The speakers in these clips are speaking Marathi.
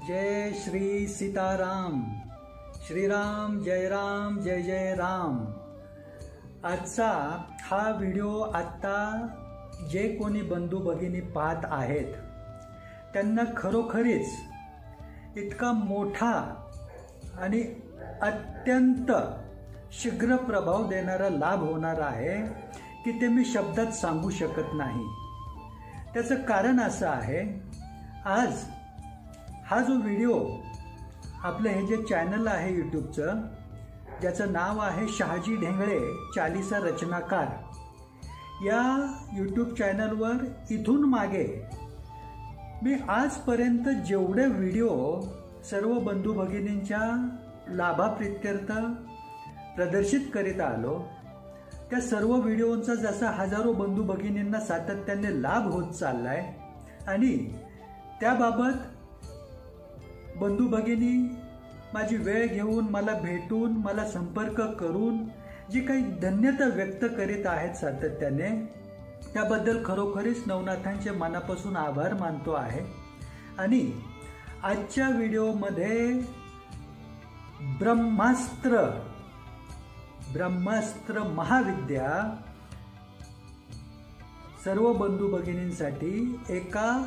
जय श्री सीताराम. श्रीराम जय राम जय जय राम. आजचा हा व्हिडिओ आत्ता जे कोणी बंधू भगिनी पाहत आहेत त्यांना खरोखरीच इतका मोठा आणि अत्यंत शीघ्र प्रभाव देणारा लाभ होणार आहे की ते मी शब्दात सांगू शकत नाही. त्याचं कारण असं आहे, आज हा जो व्हिडिओ आपलं हे जे चॅनल आहे यूट्यूबचं, ज्याचं नाव आहे शहाजी ढेंगळे चालीसा रचनाकार, या यूट्यूब चॅनलवर इथून मागे मी आजपर्यंत जेवढे व्हिडिओ सर्व बंधू भगिनींच्या लाभाप्रित्यर्थ प्रदर्शित करीत आलो, त्या सर्व व्हिडिओंचा जसा हजारो बंधू भगिनींना सातत्याने लाभ होत चाललाय आणि त्याबाबत बंधू भगिनी माझी वेळ घेऊन मला भेटून मला संपर्क करून जी काही धन्यता व्यक्त करीत आहेत सातत्याने, त्याबद्दल खरोखरीच नवनाथांचे मनापासून आभार मानतो आहे. आणि आजच्या व्हिडिओमध्ये ब्रह्मास्त्र महाविद्या सर्व बंधू भगिनींसाठी एका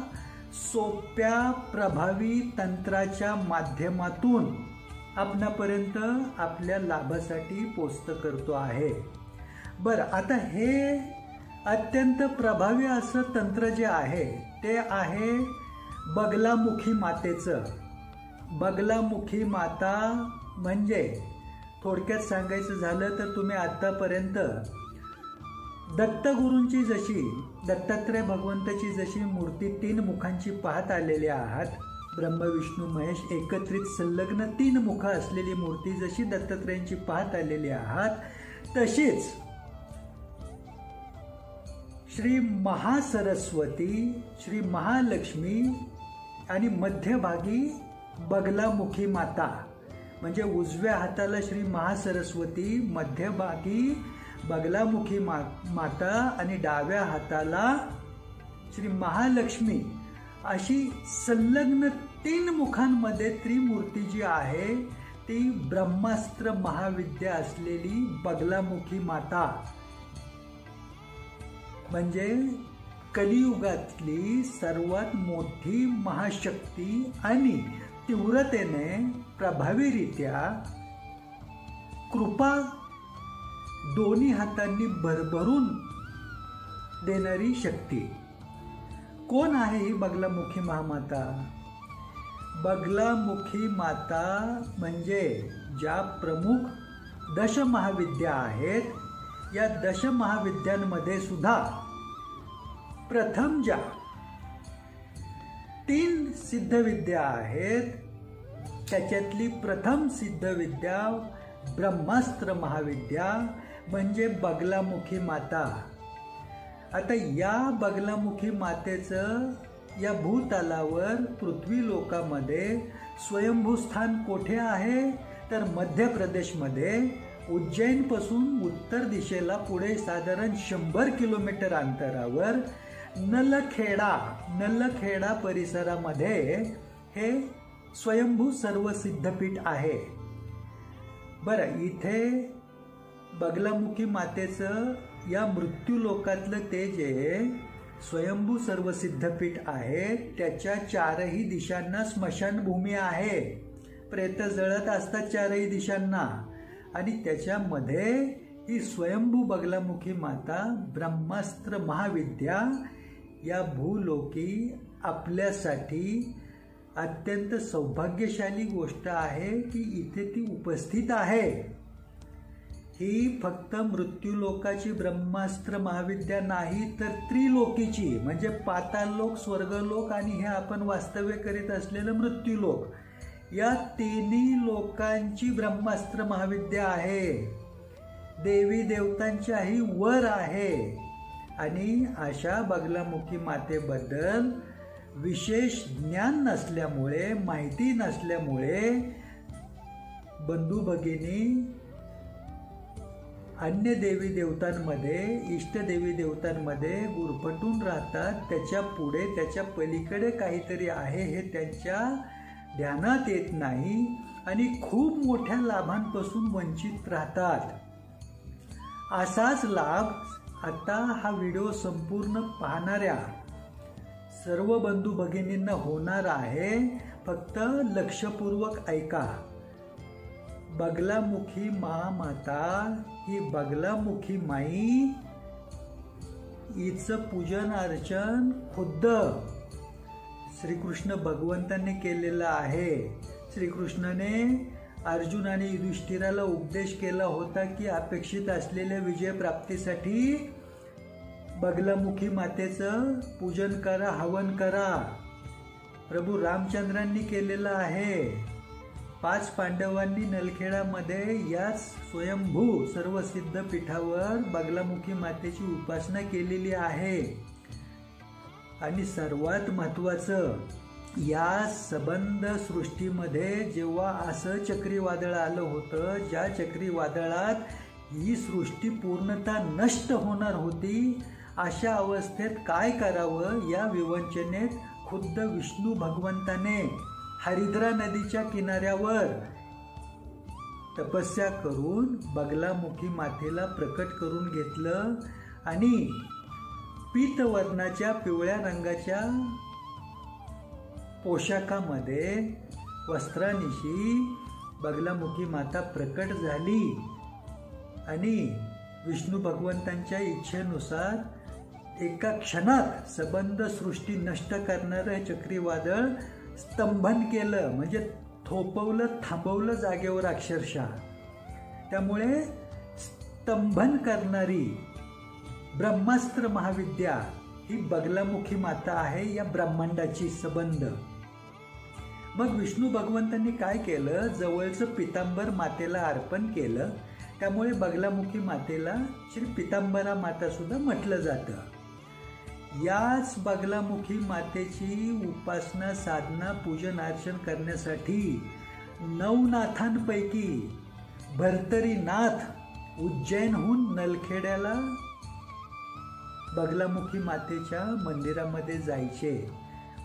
सोप्या प्रभावी तंत्राच्या माध्यमातून आपणापर्यंत आपल्या लाभासाठी पोस्ट करतो आहे. बरं, आता हे अत्यंत प्रभावी असं तंत्र जे आहे ते आहे बगलामुखी मातेचं. बगलामुखी माता म्हणजे थोडक्यात सांगायचं झालं तर तुम्ही आतापर्यंत दत्तगुरूंची जशी, दत्तात्रय भगवंताची जशी मूर्ती 3 मुखांची पाहत आलेली आहात, ब्रह्म विष्णू महेश एकत्रित संलग्न 3 मुख असलेली मूर्ती जशी दत्तात्रयांची पाहत आलेली आहात, तशीच श्री महासरस्वती, श्री महालक्ष्मी आणि मध्यभागी बगलामुखी माता, म्हणजे उजव्या हाताला श्री महासरस्वती, मध्यभागी बगलामुखी माता आणि डाव्या हाताला श्री महालक्ष्मी, अशी संलग्न 3 मुखांमध्ये त्रिमूर्ती जी आहे ती ब्रह्मास्त्र महाविद्या असलेली बगलामुखी माता, म्हणजे कलियुगातली सर्वात मोठी महाशक्ती आणि तीव्रतेने प्रभावीरित्या कृपा दोन्ही हातांनी भरभरून देणारी शक्ती. कोण आहे ही बगलामुखी महामाता? बगलामुखी माता म्हणजे ज्या प्रमुख दशमहाविद्या आहेत, या दशमहाविद्यांमध्ये सुद्धा प्रथम ज्या 3 सिद्धविद्या आहेत त्याच्यातली प्रथम सिद्धविद्या ब्रह्मास्त्र महाविद्या म्हणजे बगलामुखी माता. आता या बगलामुखी मातेचं या भूतलावर पृथ्वी लोकामध्ये स्वयंभू स्थान कोठे आहे तर मध्य प्रदेशमध्ये उज्जैनपासून उत्तर दिशेला पुढे साधारण 100 किलोमीटर अंतरावर नलखेडा परिसरामध्ये हे स्वयंभू सर्व सिद्धपीठ आहे. बरं, इथे बगलामुखी मातेचं या मृत्यू लोकातलं ते जे स्वयंभू सर्व सिद्धपीठ आहे त्याच्या 4ही दिशांना स्मशानभूमी आहे. प्रेत जळत असतात 4ही दिशांना आणि त्याच्यामध्ये ही स्वयंभू बगलामुखी माता ब्रह्मास्त्र महाविद्या या भूलोकी आपल्यासाठी अत्यंत सौभाग्यशाली गोष्ट आहे की इथे ती उपस्थित आहे. ही फक्त मृत्यूलोकाची ब्रह्मास्त्र महाविद्या नाही तर त्रिलोकीची, म्हणजे पाताळलोक, स्वर्गलोक आणि हे आपण वास्तव्य करीत असलेलं मृत्यूलोक, या 3 लोकांची ब्रह्मास्त्र महाविद्या आहे. देवी देवतांच्याही वर आहे. आणि अशा बगलामुखी मातेबद्दल विशेष ज्ञान नसल्यामुळे, माहिती नसल्यामुळे बंधू भगिनी अन्य देवी देवतांमध्ये, इष्टदेवी देवतांमध्ये गुरफटून राहतात. त्याच्या पुढे, त्याच्या पलीकडे काहीतरी आहे हे त्यांच्या ध्यानात येत नाही आणि खूप मोठ्या लाभांपासून वंचित राहतात. असाच लाभ आता हा व्हिडिओ संपूर्ण पाहणाऱ्या सर्व बंधू भगिनींना होणार आहे. फक्त लक्षपूर्वक ऐका. बगलामुखी महामाता ही बगलामुखी माई, हिचं पूजन अर्चन खुद्द श्रीकृष्ण भगवंतांनी केलेलं आहे. श्रीकृष्णाने अर्जुन आणि युधिष्ठिराला उपदेश केला होता की अपेक्षित असलेल्या विजय प्राप्तीसाठी बगलामुखी मातेचं पूजन करा, हवन करा. प्रभू रामचंद्रांनी केलेलं आहे. 5 पांडवांनी नलखेडामध्ये याच स्वयंभू सर्वसिद्ध पीठावर बगलामुखी मातेची उपासना केलेली आहे. आणि सर्वात महत्त्वाचं, या सबंध सृष्टीमध्ये जेव्हा असं चक्रीवादळ आलं होतं, ज्या चक्रीवादळात ही सृष्टी पूर्णतः नष्ट होणार होती, अशा अवस्थेत काय करावं या विवंचनेत खुद्द विष्णू भगवंताने हरिद्रा नदीच्या किनाऱ्यावर तपस्या करून बगलामुखी मातेला प्रकट करून घेतलं आणि पीतवर्णाच्या पिवळ्या रंगाच्या पोशाखामध्ये वस्त्रानिशी बगलामुखी माता प्रकट झाली आणि विष्णू भगवंतांच्या इच्छेनुसार एका क्षणात सबंध सृष्टी नष्ट करणारं चक्रीवादळ स्तंभन केलं. म्हणजे थोपवलं, थांबवलं जागेवर अक्षरशः. त्यामुळे स्तंभन करणारी ब्रह्मास्त्र महाविद्या ही बगलामुखी माता आहे या ब्रह्मांडाची सबंध. मग विष्णू भगवंतांनी काय केलं, जवळचं पितांबर मातेला अर्पण केलं. त्यामुळे बगलामुखी मातेला श्री पितांबरा माता सुद्धा म्हटलं जातं. याच बगलामुखी मातेची उपासना, साधना, पूजन अर्चन करण्यासाठी नवनाथांपैकी भर्तरीनाथ उज्जैनहून नलखेड्याला बगलामुखी मातेच्या मंदिरामध्ये जायचे.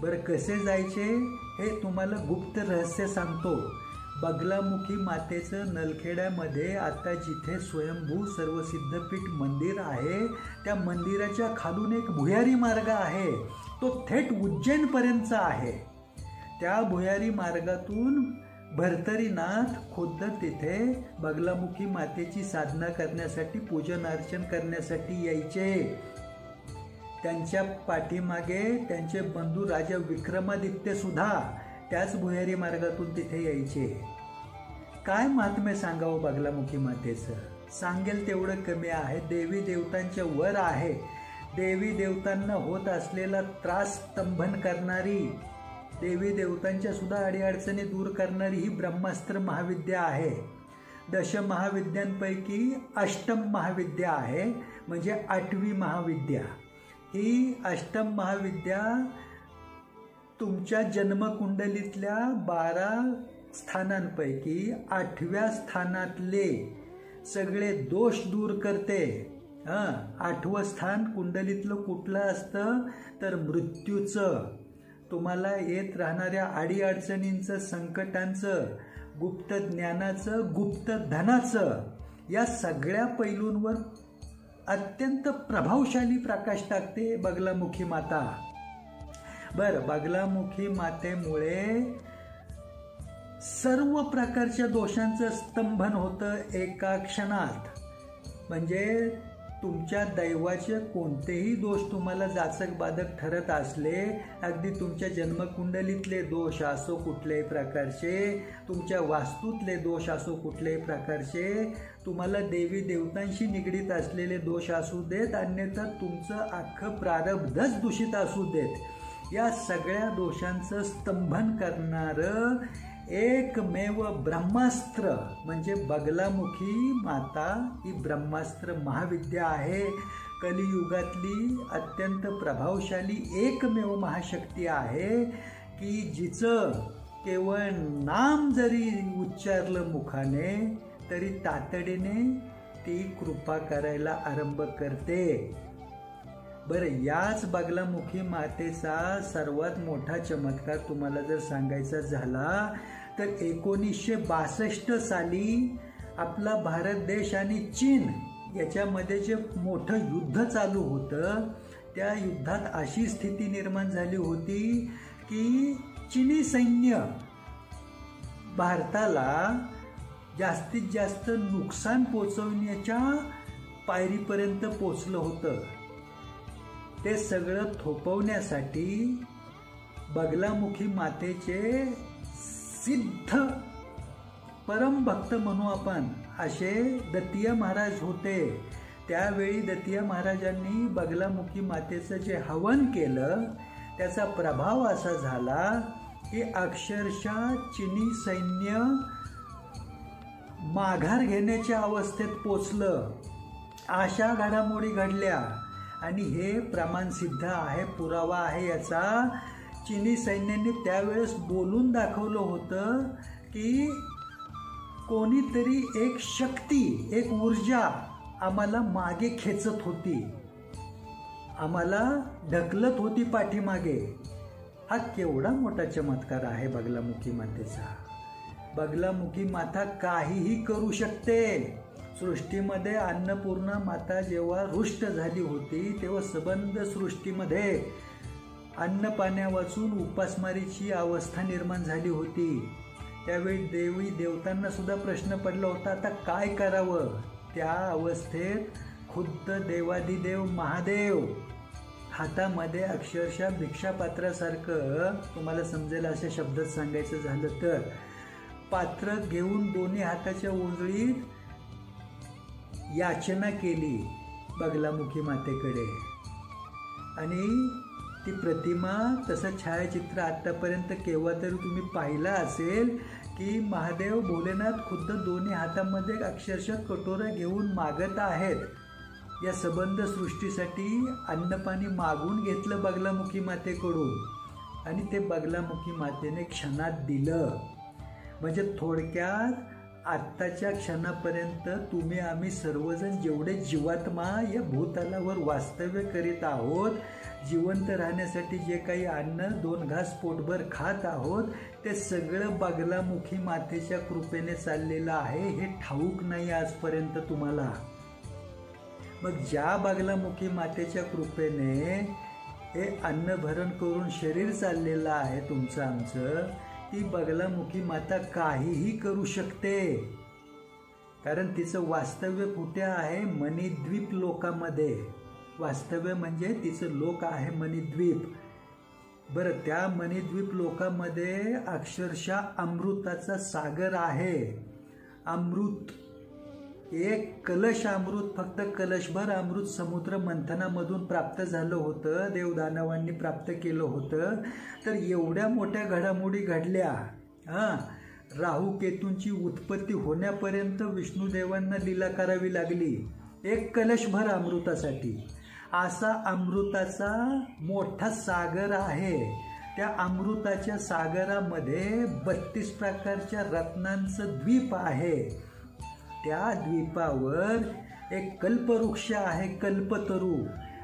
बरं, कसे जायचे हे तुम्हाला गुप्त रहस्य सांगतो. बगलामुखी मातेचं नलखेड्यामध्ये आता जिथे स्वयंभू सर्वसिद्धपीठ मंदिर आहे, त्या मंदिराच्या खालून एक भुयारी मार्ग आहे. तो थेट उज्जैनपर्यंतचा आहे. त्या भुयारी मार्गातून भर्तरीनाथ खुद्द तिथे बगलामुखी मातेची साधना करण्यासाठी, पूजन अर्चन करण्यासाठी यायचे. त्यांच्या पाठीमागे त्यांचे बंधू राजा विक्रमादित्य सुद्धा त्याच भुयारी मार्गातून तिथे यायचे. काय महात्म्य सांगावं बगलामुखी मातेचं, सांगेल तेवढं कमी आहे. देवी देवतांच्या वर आहे. देवी देवतांना होत असलेला त्रास स्तंभन करणारी, देवी देवतांच्या सुद्धा अडीअडचणी दूर करणारी ही ब्रह्मास्त्र महाविद्या आहे. दशमहाविद्यांपैकी अष्टम महाविद्या आहे, म्हणजे 8वी महाविद्या. ही अष्टम महाविद्या तुमच्या जन्मकुंडलीतल्या 12 स्थानांपैकी 8व्या स्थानातले सगळे दोष दूर करते. 8वं स्थान कुंडलीतलं कुठलं असतं तर मृत्यूचं, तुम्हाला येत राहणाऱ्या अडीअडचणींचं, संकटांचं, गुप्त ज्ञानाचं, गुप्त धनाचं, या सगळ्या पैलूंवर अत्यंत प्रभावशाली प्रकाश टाकते बगलामुखी माता. बरं, बगलामुखी मातेमुळे सर्व प्रकारच्या दोषांचं स्तंभन होतं एका क्षणात. म्हणजे तुमच्या दैवाचे कोणतेही दोष तुम्हाला जाचक बाधक ठरत असले, अगदी तुमच्या जन्मकुंडलीतले दोष असो कुठल्याही प्रकारचे, तुमच्या वास्तूतले दोष असो कुठल्याही प्रकारचे, तुम्हाला देवी देवतांशी निगडीत असलेले दोष असू देत, अन्यथा तुमचं अख्खं प्रारब्धच दूषित असू देत, या सगळ्या दोषांचं स्तंभन करणारं एकमेव ब्रह्मास्त्र म्हणजे बगलामुखी माता ही ब्रह्मास्त्र महाविद्या आहे. कलियुगातली अत्यंत प्रभावशाली एकमेव महाशक्ती आहे की जिचं केवळ नाम जरी उच्चारलं मुखाने तरी तातडीने ती कृपा करायला आरंभ करते. बरं, याच बगलामुखी मातेचा सर्वात मोठा चमत्कार तुम्हाला जर सांगायचा झाला तर 1962 साली आपला भारत देश आणि चीन याच्यामध्ये जे मोठं युद्ध चालू होतं, त्या युद्धात अशी स्थिती निर्माण झाली होती की चीनी सैन्य भारताला जास्तीत जास्त नुकसान पोचवण्याच्या पायरीपर्यंत पोचलं होतं. ते सगळं थोपवण्यासाठी बगलामुखी मातेचे सिद्ध परमभक्त म्हणू आपण असे दत्तिया महाराज होते. त्यावेळी दत्तिया महाराजांनी बगलामुखी मातेचं जे हवन केलं त्याचा प्रभाव असा झाला की अक्षरशः चीनी सैन्य माघार घेण्याच्या अवस्थेत पोचलं. अशा घडामोडी घडल्या आणि हे प्रमाण सिद्ध आहे, पुरावा आहे याचा. चीनी सैन्याने त्यावेळेस बोलून दाखवलं होतं की कोणीतरी एक शक्ती, एक ऊर्जा आम्हाला मागे खेचत होती, आम्हाला ढकलत होती पाठीमागे. हा केवढा मोठा चमत्कार आहे बगलामुखी मातेचा. बगलामुखी माता काहीही करू शकते. सृष्टीमध्ये अन्नपूर्णा माता जेव्हा रुष्ट झाली होती तेव्हा सबंध सृष्टीमध्ये अन्न पाण्या वाचून उपासमारीची अवस्था निर्माण झाली होती. त्यावेळी देवी देवतांना सुद्धा प्रश्न पडला होता आता काय करावं. त्या अवस्थेत खुद्द देवादिदेव महादेव हातामध्ये अक्षरशः भिक्षापात्रासारखं, तुम्हाला समजेल अशा शब्दात सांगायचं झालं तर, पात्र घेऊन दोन्ही हाताच्या उंजळीत याचना केली बगलामुखी मातेकडे. आणि ती प्रतिमा, तसं छायाचित्र आत्तापर्यंत केव्हा तरी तुम्ही पाहिलं असेल की महादेव भोलेनाथ खुद्द दोन्ही हातामध्ये अक्षरशः कटोरा घेऊन मागत आहेत. या सबंध सृष्टीसाठी अन्नपाणी मागून घेतलं बगलामुखी मातेकडून आणि ते बगलामुखी मातेने क्षणात दिलं. म्हणजे थोडक्यात आत्ताच्या क्षणापर्यंत तुम्ही आम्ही सर्वजण जेवढे जीवात्मा या भूतलावर वास्तव्य करीत आहोत, जिवंत राहण्यासाठी जे काही अन्न 2 घास पोटभर खात आहोत, ते सगळं बगलामुखी मातेच्या कृपेने चाललेलं आहे. हे ठाऊक नाही आजपर्यंत तुम्हाला. मग ज्या बगलामुखी मातेच्या कृपेने हे अन्न भरण करून शरीर चाललेलं आहे तुमचं आमचं, ती बगलामुखी माता काहीही करू शकते. कारण तिचं वास्तव्य कुठे आहे? मणिद्वीप लोकामध्ये. वास्तव्य म्हणजे तिचं लोक आहे मणिद्वीप. बरं, त्या मणिद्वीप लोकामध्ये अक्षरशः अमृताचा सागर आहे. अमृत, एक कलश अमृत, फक्त कलशभर अमृत समुद्र मंथनामधून प्राप्त झालं होतं, देवदानवांनी प्राप्त केलं होतं. तर एवढ्या मोठ्या घडामोडी घडल्या. राहू केतूंची उत्पत्ती होण्यापर्यंत विष्णुदेवांना लीला करावी लागली एक कलशभर अमृतासाठी. असा अमृताचा मोठा सागर आहे. त्या अमृताच्या सागरामध्ये 32 प्रकारच्या रत्नांचं द्वीप आहे. त्या द्वीपावर एक कल्पवृक्ष आहे, कल्पतरू.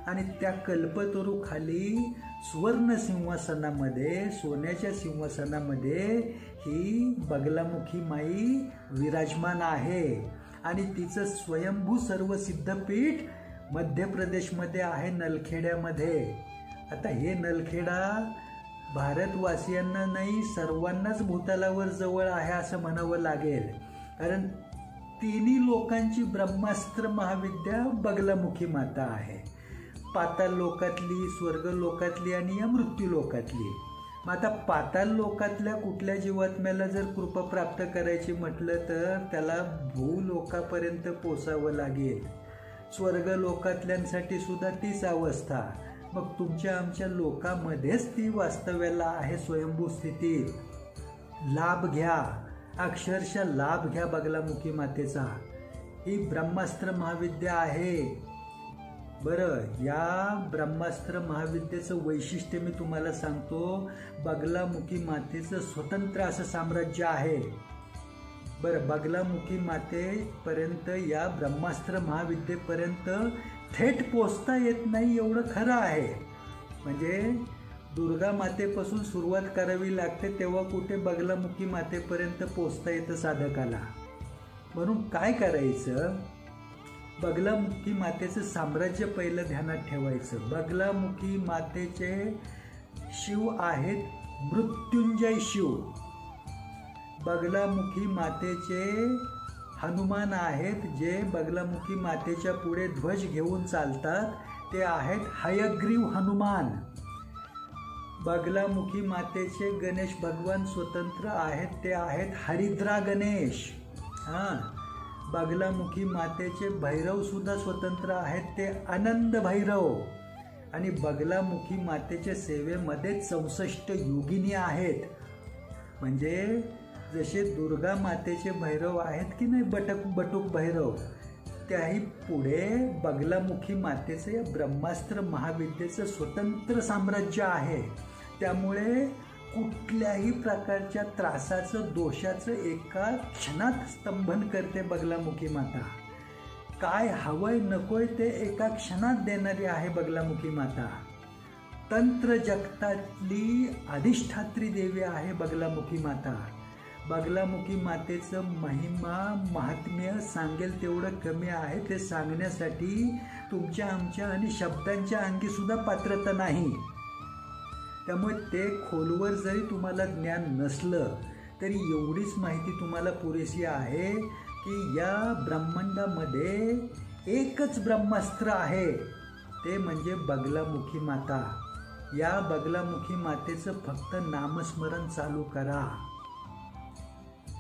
आणि त्या कल्पतरू खाली सुवर्ण सिंहासनामध्ये, सोन्याच्या सिंहासनामध्ये ही बगलामुखी माई विराजमान आहे. आणि तिचं स्वयंभू सर्व सिद्धपीठ मध्य प्रदेशमध्ये आहे, नलखेड्यामध्ये. आता हे नलखेडा भारतवासियांना नाही, सर्वांनाच भूतलावर जवळ आहे असं म्हणावं लागेल. कारण तिन्ही लोकांची ब्रह्मास्त्र महाविद्या बगलामुखी माता आहे. पाताल लोकातली, स्वर्ग लोकातली आणि या मृत्यू लोकातली. मग आता पाताल लोकातल्या कुठल्या जीवात्म्याला जर कृपा प्राप्त करायची म्हटलं तर त्याला भूलोकापर्यंत पोचावं लागेल. स्वर्ग लोकातल्यांसाठी सुद्धा तीच अवस्था. मग तुमच्या आमच्या लोकामध्येच ती वास्तव्याला आहे स्वयंभू स्थितीत. लाभ घ्या, अक्षरशः लाभ घ्या बगलामुखी मातेचा. ही ब्रह्मास्त्र महाविद्या आहे. बरं, या ब्रह्मास्त्र महाविद्येचं वैशिष्ट्य मी तुम्हाला सांगतो. बगलामुखी मातेचं स्वतंत्र असं साम्राज्य आहे. बरं, बगलामुखी मातेपर्यंत, या ब्रह्मास्त्र महाविद्येपर्यंत थेट पोचता येत नाही एवढं खरं आहे. म्हणजे दुर्गा मातेपासून सुरुवात करावी लागते तेव्हा कुठे बगलामुखी मातेपर्यंत पोचता येतं साधकाला. म्हणून काय करायचं, बगलामुखी मातेचं साम्राज्य पहिलं ध्यानात ठेवायचं. बगलामुखी मातेचे शिव आहेत मृत्युंजय शिव. बगलामुखी मातेचे हनुमान आहेत जे बगलामुखी मातेच्या पुढे ध्वज घेऊन चालतात, ते आहेत हयग्रीव हनुमान. बगलामुखी मातेचे गणेश भगवान स्वतंत्र आहेत, ते आहेत हरिद्रा गणेश. बगलामुखी मातेचे भैरव सुद्धा स्वतंत्र आहेत, ते आनंद भैरव. आणि बगलामुखी मातेच्या सेवेमध्ये 64 योगिनी आहेत. म्हणजे जसे दुर्गा मातेचे भैरव आहेत की नाही, बटुक भैरव, त्याही पुढे बगलामुखी मातेचे या ब्रह्मास्त्र महाविद्येचं स्वतंत्र साम्राज्य आहे. त्यामुळे कुठल्याही प्रकारच्या त्रासाचं, दोषाचं एका क्षणात स्तंभन करते बगलामुखी माता. काय हवंय नकोय ते एका क्षणात देणारी आहे बगलामुखी माता. तंत्र जगतातली अधिष्ठात्री देवी आहे बगलामुखी माता. बगलामुखी मातेचं महिमा महात्म्य सांगेल तेवढं कमी आहे. ते सांगण्यासाठी तुमच्या, आमच्या आणि शब्दांच्या अंगी सुद्धा पात्रता नाही. त्यामुळे ते खोलवर जरी तुम्हाला ज्ञान नसलं तरी एवढीच माहिती तुम्हाला पुरेशी आहे की या ब्रह्मांडामध्ये एकच ब्रह्मास्त्र आहे, ते म्हणजे बगलामुखी माता. या बगलामुखी मातेचं फक्त नामस्मरण चालू करा.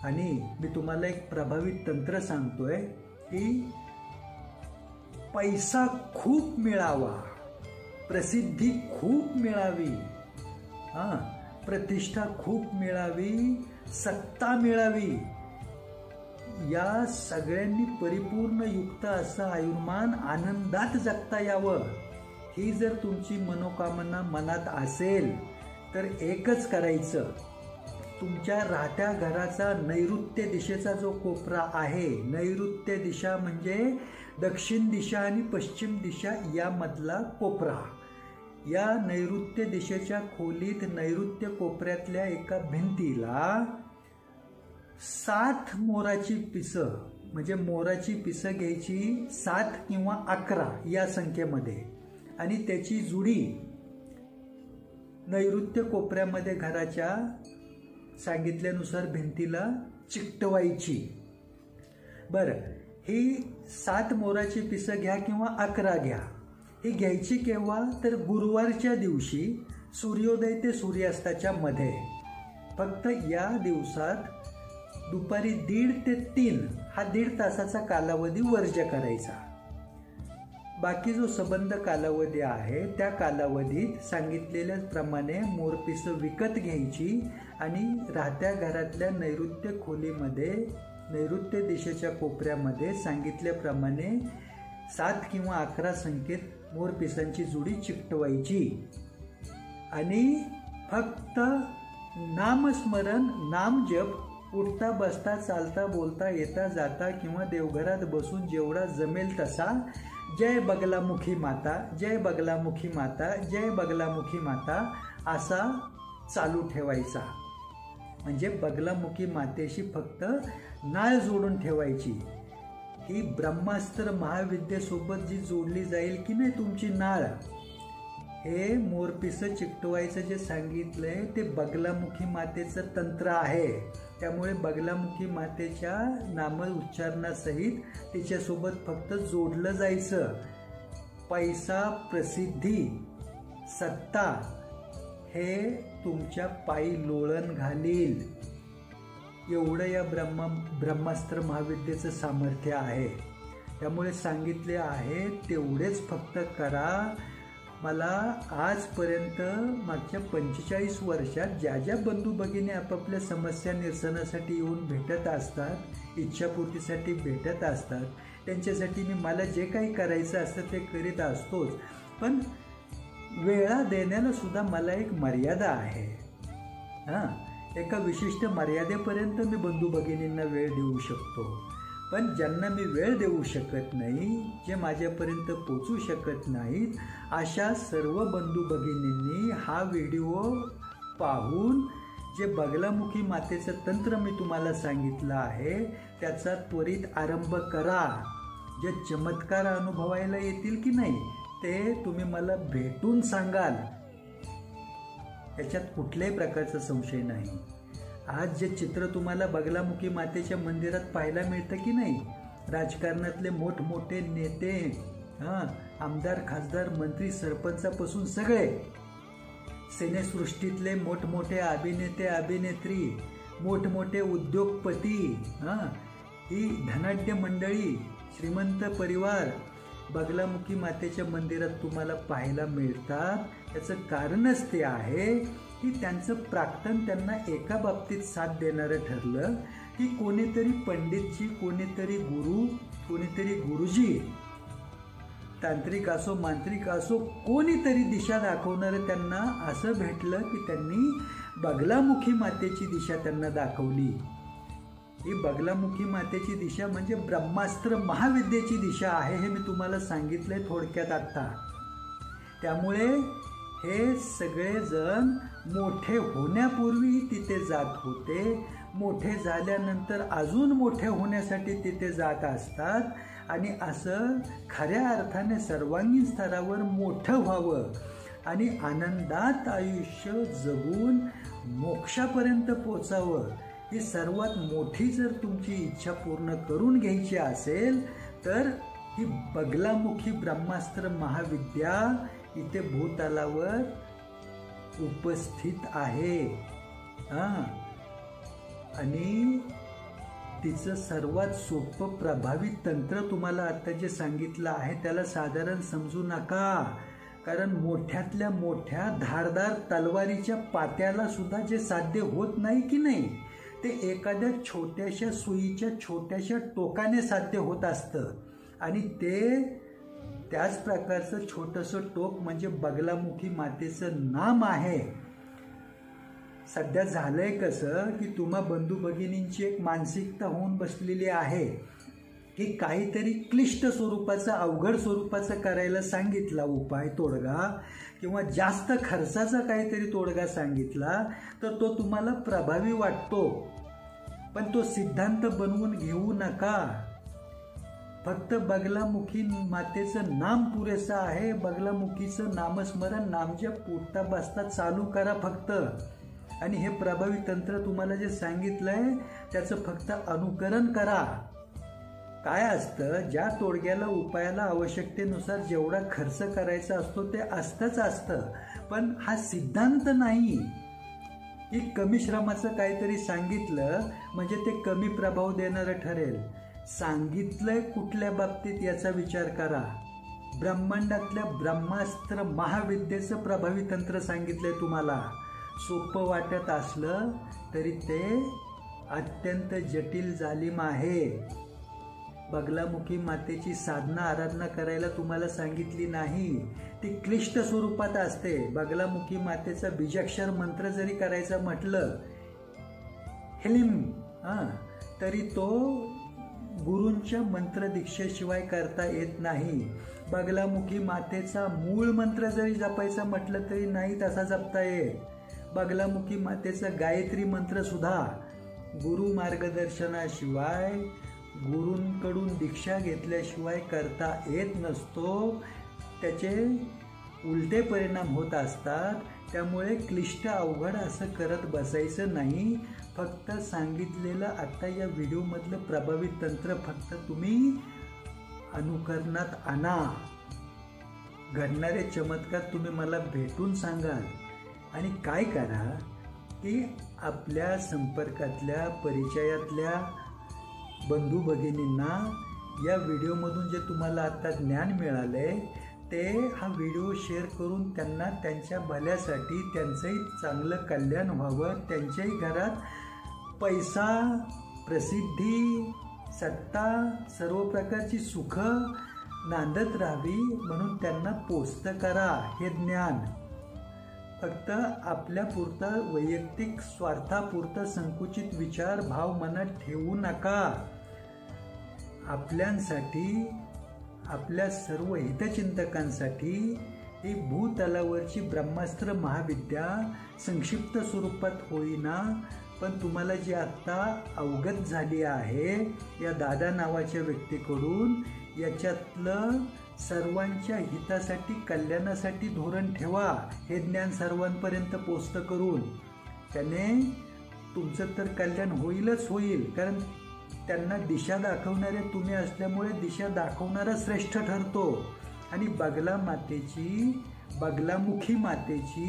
आणि मी तुम्हाला एक प्रभावी तंत्र सांगतोय की पैसा खूप मिळावा, प्रसिद्धी खूप मिळावी, प्रतिष्ठा खूप मिळावी, सत्ता मिळावी, या सगळ्यांनी परिपूर्ण युक्त असं आयुर्मान आनंदात जगता यावं, ही जर तुमची मनोकामना मनात असेल तर एकच करायचं. तुमच्या राहत्या घराचा नैऋत्य दिशेचा जो कोपरा आहे, नैऋत्य दिशा म्हणजे दक्षिण दिशा आणि पश्चिम दिशा यामधला कोपरा, या नैऋत्य दिशेच्या खोलीत नैऋत्य कोपऱ्यातल्या एका भिंतीला 7 मोराची पिसं, म्हणजे मोराची पिसं घ्यायची 7 किंवा 11 या संख्येमध्ये, आणि त्याची जुडी नैऋत्य कोपऱ्यामध्ये घराच्या सांगितल्यानुसार भिंतीला चिकटवायची. बरं, ही 7 मोराची पिसं घ्या किंवा 11 घ्या. ही घ्यायची केव्हा, तर गुरुवारच्या दिवशी सूर्योदय ते सूर्यास्ताच्या मध्ये. फक्त या दिवसात दुपारी 1:30 ते 3 हा 1.5 तासाचा कालावधी वर्ज्य करायचा. बाकी जो संबंध कालावधी आहे त्या कालावधीत सांगितलेल्याप्रमाणे मोरपिसं विकत घ्यायची आणि राहत्या घरातल्या नैऋत्य खोलीमध्ये, नैऋत्य दिशेच्या कोपऱ्यामध्ये सांगितल्याप्रमाणे 7 किंवा 11 संख्येत मोरपिसांची जुडी चिकटवायची. आणि फक्त नामस्मरण, नामजप, उठता बसता चालता बोलता येता जाता किंवा देवघरात बसून जेवढा जमेल तसा जय बगलामुखी माता, जय बगलामुखी माता, जय बगलामुखी माता असा चालू ठेवायचा. म्हणजे बगलामुखी मातेशी फक्त नाळ जोडून ठेवायची. ही ब्रह्मास्त्र महाविद्येसोबत जी जोडली जाईल की नाही तुमची नाळ, हे मोरपिसं चिकटवायचं जे सांगितलंय ते बगलामुखी मातेचं तंत्र आहे. त्यामुळे बगलामुखी मातेच्या नाम उच्चारणासहित तिच्यासोबत फक्त जोडलं जायचं. पैसा, प्रसिद्धी, सत्ता हे तुमच्या पायी लोळण घालील, एवढं या ब्रह्मास्त्र महाविद्येचं सामर्थ्य आहे. त्यामुळे सांगितले आहे तेवढेच फक्त करा. मला आजपर्यंत मागच्या 45 वर्षात ज्या ज्या बंधू भगिनी आपापल्या समस्या निरसनासाठी येऊन भेटत असतात, इच्छापूर्तीसाठी भेटत असतात, त्यांच्यासाठी मला जे काही करायचं असतं ते करीत असतोच. पण वेळा देण्याला सुद्धा मला एक मर्यादा आहे. एका विशिष्ट मर्यादेपर्यंत मी बंधू भगिनींना वेळ देऊ शकतो. पण ज्यांना मी वेळ देऊ शकत नाही, जे माझ्यापर्यंत पोचू शकत नाहीत, अशा सर्व बंधू भगिनींनी हा व्हिडिओ पाहून जे बगलामुखी मातेचं तंत्र मी तुम्हाला सांगितलं आहे त्याचा त्वरित आरंभ करा. जे चमत्कार अनुभवायला येतील की नाही ते तुम्ही मला भेटून सांगाल, याच्यात कुठल्याही प्रकारचा संशय नाही. आज जे चित्र तुम्हाला बगलामुखी मातेच्या मंदिरात पाहायला मिळतं की नाही, राजकारणातले मोठमोठे नेते, आमदार, खासदार, मंत्री, सरपंचापासून सगळे, सिनेसृष्टीतले मोठमोठे अभिनेते, अभिनेत्री, मोठमोठे उद्योगपती, ही धनाढ्य मंडळी, श्रीमंत परिवार बगलामुखी मातेच्या मंदिरात तुम्हाला पाहायला मिळतात. याचं कारणच ते आहे की त्यांचं प्राक्तन त्यांना एका बाबतीत साथ देणारं ठरलं की कोणीतरी पंडितजी, कोणीतरी गुरु, कोणीतरी गुरुजी, तांत्रिक असो, मांत्रिक असो, कोणीतरी दिशा दाखवणारं त्यांना असं भेटलं की त्यांनी बगलामुखी मातेची दिशा त्यांना दाखवली. ही बगलामुखी मातेची दिशा म्हणजे ब्रह्मास्त्र महाविद्येची दिशा आहे, हे मी तुम्हाला सांगितलंय थोडक्यात आत्ता. त्यामुळे हे सगळेजण मोठे होण्यापूर्वी तिथे जात होते, मोठे झाल्यानंतर अजून मोठे होण्यासाठी तिथे जात असतात. आणि असं खऱ्या अर्थाने सर्वांगीण स्तरावर मोठं व्हावं आणि आनंदात आयुष्य जगून मोक्षापर्यंत पोचावं, ही सर्वात मोठी जर तुमची इच्छा पूर्ण करून घ्यायची असेल तर ही बगलामुखी ब्रह्मास्त्र महाविद्या इथे भूतलावर उपस्थित आहे. आणि तिचं सर्वात सोपं प्रभावी तंत्र तुम्हाला आता जे सांगितलं आहे त्याला साधारण समजू नका, कारण मोठ्यातल्या मोठ्या धारदार तलवारीच्या पात्याला सुद्धा जे साध्य होत नाही की नाही ते एखाद्या छोट्याशा सुईच्या छोट्याशा टोकाने साध्य होत असतं. आणि ते त्याच प्रकारचं छोटंसं टोक म्हणजे बगलामुखी मातेचं नाम आहे. सध्या झालंय कसं की तुम्हा बंधू भगिनींची एक मानसिकता होऊन बसलेली आहे की काहीतरी क्लिष्ट स्वरूपाचा, अवघड स्वरूपाचा करायला सांगितला उपाय, तोडगा, किंवा जास्त खर्चाचा काहीतरी तोडगा सांगितला तर तो तुम्हाला प्रभावी वाटतो. पण तो सिद्धांत बनवून घेऊ नका. फक्त बगलामुखी मातेचं नाम पुरेसं आहे. बगलामुखीचं नामस्मरण, नामजप पोटता बसता चालू करा फक्त. आणि हे प्रभावी तंत्र तुम्हाला जे सांगितलंय त्याचं फक्त अनुकरण करा. काय असतं, ज्या तोडग्याला, उपायाला आवश्यकतेनुसार जेवढा खर्च करायचा असतो ते असतं. पण हा सिद्धांत नाही की कमी श्रमाचं काहीतरी सांगितलं म्हणजे ते कमी प्रभाव देणारं ठरेल. सांगितलंय कुठल्या बाबतीत याचा विचार करा. ब्रह्मांडातल्या ब्रह्मास्त्र महाविद्येचं प्रभावी तंत्र सांगितलंय तुम्हाला. सोपं वाटत असलं तरी ते अत्यंत जटिल जालिम आहे. बगलामुखी मातेची साधना आराधना करायला तुम्हाला सांगितली नाही, ती क्लिष्ट स्वरूपात असते. बगलामुखी मातेचा बीजाक्षर मंत्र जरी करायचा म्हटलं हिलिम, तरी तो गुरूंच्या मंत्र दीक्षेशिवाय करता येत नाही. बगलामुखी मातेचा मूळ मंत्र जरी जपायचा म्हटलं तरी नाही तसा जपता येत. बगलामुखी मातेचा गायत्री मंत्र सुद्धा गुरु मार्गदर्शनाशिवाय, गुरूंकडून दीक्षा घेतल्याशिवाय करता येत नसतो. त्याचे उलटे परिणाम होत असतात. त्यामुळे क्लिष्ट अवघड असं करत बसायचं नाही. फक्त सांगितलेलं आता या व्हिडिओमधलं प्रभावी तंत्र फक्त तुम्ही अनुकरणात आणा. घडणारे चमत्कार तुम्ही मला भेटून सांगाल. आणि काय करा की आपल्या संपर्कातल्या, परिचयातल्या बंधू भगिनींना या व्हिडिओमधून जे तुम्हाला आता ज्ञान मिळाले ते हा व्हिडिओ शेअर करून त्यांना त्यांच्या भल्यासाठी, त्यांचंही चांगलं कल्याण व्हावं, त्यांच्याही घरात पैसा, प्रसिद्धी, सत्ता, सर्व प्रकारची सुख नांदत राहावी म्हणून त्यांना पोस्ट करा हे ज्ञान. फक्त आपल्यापुरतं, वैयक्तिक स्वार्थापुरतं संकुचित विचार, भाव मनात ठेवू नका. आपल्यांसाठी, आपल्या सर्व हितचिंतकांसाठी ही भूतलावरची ब्रह्मास्त्र महाविद्या संक्षिप्त स्वरूपात होईना, पण तुम्हाला जी आत्ता अवगत झाली आहे या दादा नावाच्या व्यक्तीकडून, याच्यातलं सर्वांच्या हितासाठी, कल्याणासाठी धोरण ठेवा. हे ज्ञान सर्वांपर्यंत पोचतं करून त्याने तुमचं तर कल्याण होईलच होईल. कारण त्यांना दिशा दाखवणारे तुम्ही असल्यामुळे दिशा दाखवणारा श्रेष्ठ ठरतो. आणि बगलामुखी मातेची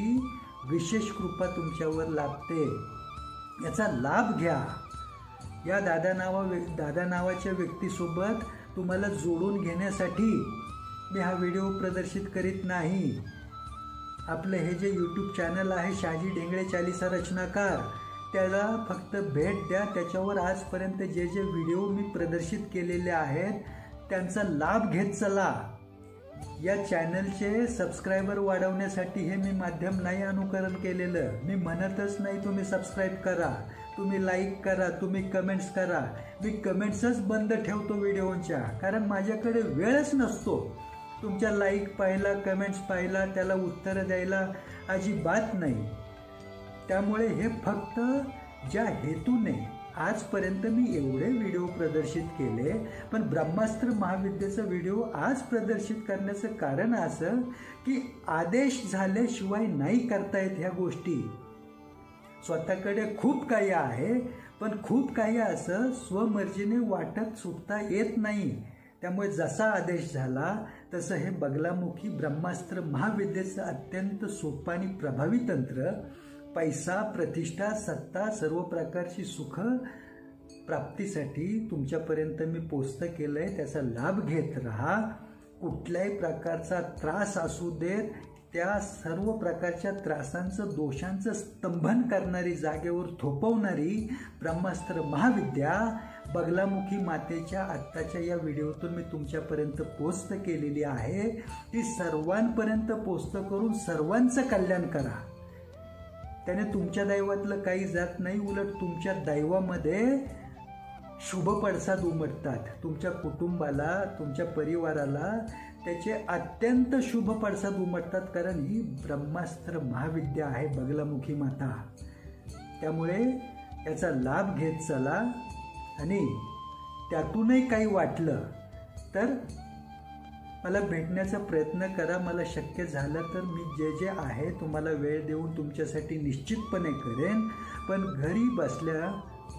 विशेष कृपा तुमच्यावर लाभते. याचा लाभ घ्या. या दादा नावाच्या व्यक्तीसोबत तुम्हाला जोडून घेण्यासाठी मी हा व्हिडिओ प्रदर्शित करीत नाही. आपलं हे जे यूट्यूब चॅनल आहे शहाजी ढेंगळे चालीसा रचनाकार, त्याला फक्त भेट द्या. त्याच्यावर आजपर्यंत जे जे व्हिडिओ मी प्रदर्शित केलेले आहेत त्यांचा लाभ घेत चला. या चॅनलचे सबस्क्रायबर वाढवण्यासाठी हे मी माध्यम नाही अनुकरण केलेलं. मी म्हणतच नाही तुम्ही सबस्क्राईब करा, तुम्ही लाईक करा, तुम्ही कमेंट्स करा. मी कमेंट्सच बंद ठेवतो व्हिडिओच्या, कारण माझ्याकडे वेळच नसतो तुमच्या लाईक पाहिला, कमेंट्स पाहिला, त्याला उत्तरं द्यायला अजिबात नाही. त्यामुळे हे फक्त ज्या हेतूने आजपर्यंत मी एवढे व्हिडिओ प्रदर्शित केले, पण ब्रह्मास्त्र महाविद्येचा व्हिडिओ आज प्रदर्शित करण्याचं कारण असं की आदेश झाल्याशिवाय नाही करता येत ह्या गोष्टी. स्वतःकडे खूप काही आहे, पण खूप काही असं स्वमर्जीने वाटत सुटता येत नाही. त्यामुळे जसा आदेश झाला तसं हे बगलामुखी ब्रह्मास्त्र महाविद्येचं अत्यंत सोपं आणि प्रभावी तंत्र, पैसा, प्रतिष्ठा, सत्ता, सर्व प्रकारची सुख प्राप्तीसाठी तुमच्यापर्यंत मी पोस्ट केलंय. त्याचा लाभ घेत राहा. कुठल्याही प्रकारचा त्रास असू देत, त्या सर्व प्रकारच्या त्रासांचं, दोषांचं स्तंभन करणारी, जागेवर थोपवणारी ब्रह्मास्त्र महाविद्या बगलामुखी मातेच्या आत्ताच्या या व्हिडिओतून मी तुमच्यापर्यंत पोस्ट केलेली आहे. ती सर्वांपर्यंत पोस्ट करून सर्वांचं कल्याण करा. त्याने तुमच्या दैवातलं काही जात नाही, उलट तुमच्या दैवामध्ये शुभ पडसाद उमटतात. तुमच्या कुटुंबाला, तुमच्या परिवाराला त्याचे अत्यंत शुभ पडसाद उमटतात. कारण ही ब्रह्मास्त्र महाविद्या आहे बगलामुखी माता. त्यामुळे याचा लाभ घेत चला. आणि त्यातूनही काही वाटलं तर मला भेटण्याचा प्रयत्न करा. मला शक्य झालं तर मी जे जे आहे तुम्हाला वेळ देऊन तुमच्यासाठी निश्चितपणे करेन. पण घरी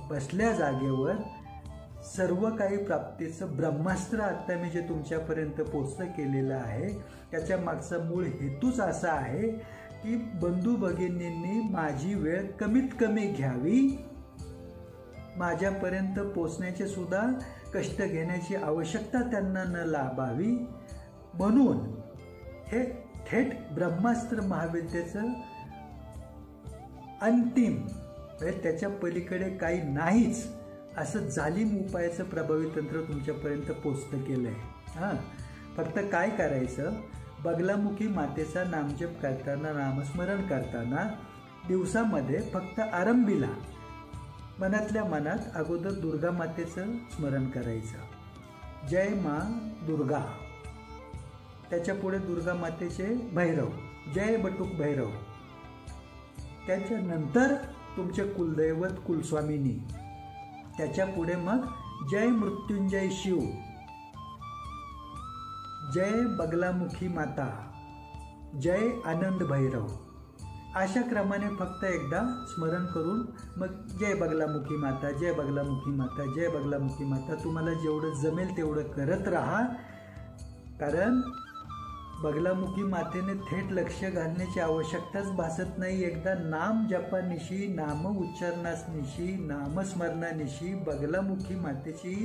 बसल्या जागेवर सर्व काही प्राप्तीचं ब्रह्मास्त्र आत्ता मी जे तुमच्यापर्यंत पोस्ट केलेलं आहे त्याच्या मागचा मूळ हेतूच असा आहे की बंधू भगिनींनी माझी वेळ कमीत कमी घ्यावी, माझ्यापर्यंत पोचण्याचे सुद्धा कष्ट घेण्याची आवश्यकता त्यांना न लाभावी, म्हणून हे थेट ब्रह्मास्त्र महाविद्येचं अंतिम, त्याच्या पलीकडे काही नाहीच असं जालिम उपायाचं प्रभावी तंत्र तुमच्यापर्यंत पोचतं केलं आहे. फक्त काय करायचं, बगलामुखी मातेचा नामजप करताना, नामस्मरण करताना दिवसामध्ये फक्त आरंभीला मनातल्या मनात अगोदर दुर्गा मातेचं स्मरण करायचं, जय मा दुर्गा. त्याच्या पुढे दुर्गा मातेचे भैरव, जय बटुक भैरव. त्याच्यानंतर तुमचे कुलदैवत कुलस्वामिनी. त्याच्या पुढे मग जय मृत्युंजय शिव, जय बगलामुखी माता, जय आनंद भैरव. अशा क्रमाने फक्त एकदा स्मरण करून मग जय बगलामुखी माता, जय बगलामुखी माता, जय बगलामुखी माता तुम्हाला जेवढं जमेल तेवढं करत राहा. कारण बगलामुखी मातेने थेट लक्ष घालण्याची आवश्यकताच भासत नाही. एकदा नाम जपानिशी, नाम उच्चारणानिशी, नामस्मरणानिशी बगलामुखी मातेची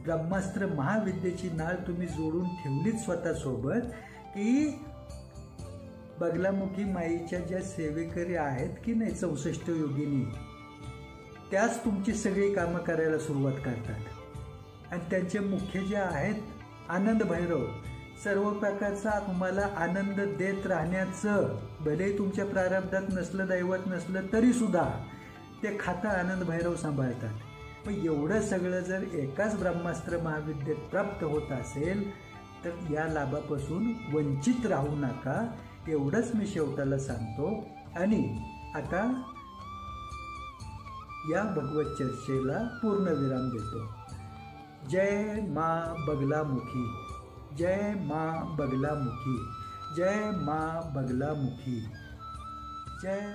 ब्रह्मास्त्र महाविद्येची नाळ तुम्ही जोडून ठेवलीच स्वतःसोबत की बगलामुखी माईच्या ज्या सेवेकरी आहेत की नाही 64 योगिनी, त्याच तुमची सगळी कामं करायला सुरुवात करतात. आणि त्यांचे मुख्य जे आहेत आनंद भैरव, सर्व प्रकारचा तुम्हाला आनंद देत राहण्याचं, भले तुमच्या प्रारब्धात नसलं, दैवत नसलं तरी सुद्धा ते खातं आनंद भैरव सांभाळतात. पण एवढं सगळं जर एकाच ब्रह्मास्त्र महाविद्येत प्राप्त होत असेल तर या लाभापासून वंचित राहू नका, एवढंच मी शेवटाला सांगतो. आणि आता या भगवत चर्चेला पूर्णविराम देतो. जय माँ बगलामुखी, जय माँ बगलामुखी, जय माँ बगलामुखी, जय